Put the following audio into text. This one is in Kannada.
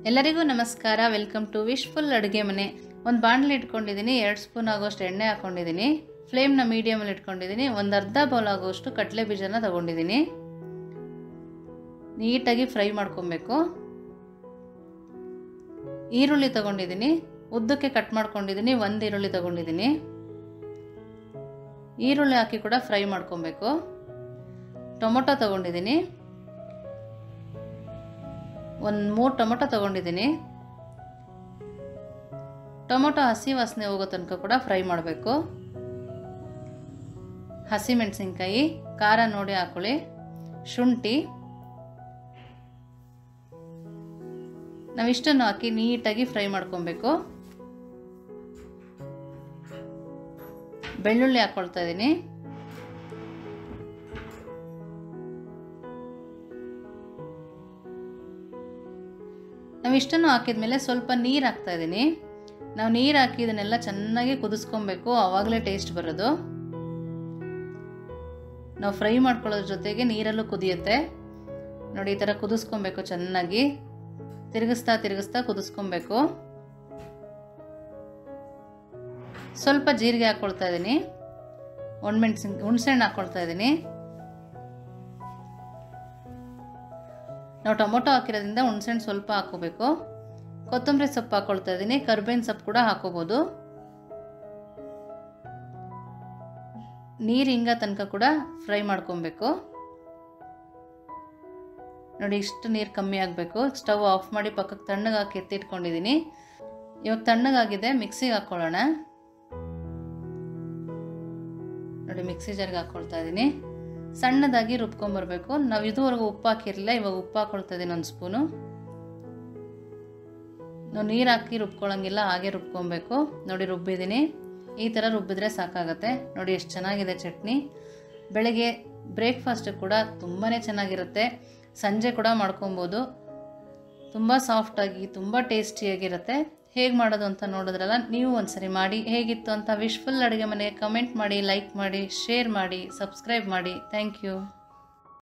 ಎಲ್ಲರಿಗೂ ನಮಸ್ಕಾರ. ವೆಲ್ಕಮ್ ಟು ವಿಶ್ಫುಲ್ ಅಡುಗೆ ಮನೆ. ಒಂದು ಬಾಣಲಿ ಇಟ್ಕೊಂಡಿದ್ದೀನಿ, 2 ಸ್ಪೂನ್ ಆಗೋಷ್ಟು ಎಣ್ಣೆ ಹಾಕ್ಕೊಂಡಿದ್ದೀನಿ. ಫ್ಲೇಮ್ನ ಮೀಡಿಯಮಲ್ಲಿ ಇಟ್ಕೊಂಡಿದ್ದೀನಿ. ಒಂದು ಅರ್ಧ ಬೌಲ್ ಆಗೋಷ್ಟು ಕಡಲೆ ಬೀಜನ ತಗೊಂಡಿದ್ದೀನಿ. ನೀಟಾಗಿ ಫ್ರೈ ಮಾಡ್ಕೊಬೇಕು. ಈರುಳ್ಳಿ ತಗೊಂಡಿದ್ದೀನಿ, ಉದ್ದಕ್ಕೆ ಕಟ್ ಮಾಡ್ಕೊಂಡಿದ್ದೀನಿ. 1 ಈರುಳ್ಳಿ ತಗೊಂಡಿದ್ದೀನಿ. ಈರುಳ್ಳಿ ಹಾಕಿ ಕೂಡ ಫ್ರೈ ಮಾಡ್ಕೊಬೇಕು. ಟೊಮೊಟೊ ತಗೊಂಡಿದ್ದೀನಿ, 3 ಟೊಮೊಟೊ ತಗೊಂಡಿದ್ದೀನಿ. ಟೊಮೊಟೊ ಹಸಿ ವಾಸನೆ ಹೋಗೋ ತನಕ ಕೂಡ ಫ್ರೈ ಮಾಡಬೇಕು. ಹಸಿಮೆಣಸಿನ್ಕಾಯಿ, ಖಾರ ನೋಡಿ ಹಾಕೊಳ್ಳಿ. ಶುಂಠಿ, ನಾವಿಷ್ಟನ್ನು ಹಾಕಿ ನೀಟಾಗಿ ಫ್ರೈ ಮಾಡ್ಕೊಬೇಕು. ಬೆಳ್ಳುಳ್ಳಿ ಹಾಕ್ಕೊಳ್ತಾ ಇದ್ದೀನಿ. ನಾವಿಷ್ಟನ್ನು ಹಾಕಿದ್ಮೇಲೆ ಸ್ವಲ್ಪ ನೀರು ಹಾಕ್ತಾ ಇದ್ದೀನಿ. ನಾವು ನೀರು ಹಾಕಿ ಇದನ್ನೆಲ್ಲ ಚೆನ್ನಾಗಿ ಕುದಿಸ್ಕೊಬೇಕು, ಆವಾಗಲೇ ಟೇಸ್ಟ್ ಬರೋದು. ನಾವು ಫ್ರೈ ಮಾಡ್ಕೊಳ್ಳೋದ್ರ ಜೊತೆಗೆ ನೀರಲ್ಲೂ ಕುದಿಯುತ್ತೆ ನೋಡಿ. ಈ ಥರ ಕುದಿಸ್ಕೊಬೇಕು, ಚೆನ್ನಾಗಿ ತಿರುಗಿಸ್ತಾ ಕುದಿಸ್ಕೊಬೇಕು. ಸ್ವಲ್ಪ ಜೀರಿಗೆ ಹಾಕ್ಕೊಳ್ತಾ ಇದ್ದೀನಿ. ಹುಣಸೆಹಣ್ಣು ಹಾಕ್ಕೊಳ್ತಾ ಇದ್ದೀನಿ. ನಾವು ಟೊಮೊಟೊ ಹಾಕಿರೋದ್ರಿಂದ ಹುಣಸೆಹಣ್ಣು ಸ್ವಲ್ಪ ಹಾಕೋಬೇಕು. ಕೊತ್ತಂಬರಿ ಸೊಪ್ಪು ಹಾಕ್ಕೊಳ್ತಾ ಇದ್ದೀನಿ. ಕರ್ಬೇವಿನ ಸೊಪ್ಪು ಕೂಡ ಹಾಕೋಬೋದು. ನೀರು ಹಿಂಗ ತನಕ ಕೂಡ ಫ್ರೈ ಮಾಡ್ಕೊಬೇಕು ನೋಡಿ. ಇಷ್ಟು ನೀರು ಕಮ್ಮಿ ಆಗಬೇಕು. ಸ್ಟವ್ ಆಫ್ ಮಾಡಿ ಪಕ್ಕಕ್ಕೆ ತಣ್ಣಗೆ ಹಾಕಿ ಎತ್ತಿಟ್ಕೊಂಡಿದ್ದೀನಿ. ಇವಾಗ ತಣ್ಣಗಾಗಿದೆ, ಮಿಕ್ಸಿಗೆ ಹಾಕ್ಕೊಳ್ಳೋಣ ನೋಡಿ. ಮಿಕ್ಸಿ ಜಾರ್ಗೆ ಹಾಕ್ಕೊಳ್ತಾ ಇದ್ದೀನಿ. ಸಣ್ಣದಾಗಿ ರುಬ್ಕೊಂಬರ್ಬೇಕು. ನಾವು ಇದುವರೆಗೂ ಉಪ್ಪು ಹಾಕಿರಲಿಲ್ಲ, ಇವಾಗ ಉಪ್ಪು ಹಾಕ್ಕೊಳ್ತಾ ಇದ್ದೀನಿ 1 ಸ್ಪೂನು. ನಾವು ನೀರು ಹಾಕಿ ರುಬ್ಕೊಳ್ಳೋಂಗಿಲ್ಲ, ಹಾಗೆ ರುಬ್ಕೊಬೇಕು ನೋಡಿ. ರುಬ್ಬಿದ್ದೀನಿ. ಈ ಥರ ರುಬ್ಬಿದ್ರೆ ಸಾಕಾಗತ್ತೆ ನೋಡಿ. ಎಷ್ಟು ಚೆನ್ನಾಗಿದೆ ಚಟ್ನಿ. ಬೆಳಗ್ಗೆ ಬ್ರೇಕ್ಫಾಸ್ಟ್ ಕೂಡ ತುಂಬಾ ಚೆನ್ನಾಗಿರುತ್ತೆ. ಸಂಜೆ ಕೂಡ ಮಾಡ್ಕೊಬೋದು. ತುಂಬ ಸಾಫ್ಟಾಗಿ ತುಂಬ ಟೇಸ್ಟಿಯಾಗಿರುತ್ತೆ. ಹೇಗೆ ಮಾಡೋದು ಅಂತ ನೋಡಿದ್ರಲ್ಲ, ನೀವು ಒಂದ್ಸರಿ ಮಾಡಿ ಹೇಗಿತ್ತು ಅಂತ ವಿಶ್ಫುಲ್ ಅಡುಗೆ ಮನೆ ಕಮೆಂಟ್ ಮಾಡಿ, ಲೈಕ್ ಮಾಡಿ, ಶೇರ್ ಮಾಡಿ, ಸಬ್ಸ್ಕ್ರೈಬ್ ಮಾಡಿ. Thank you.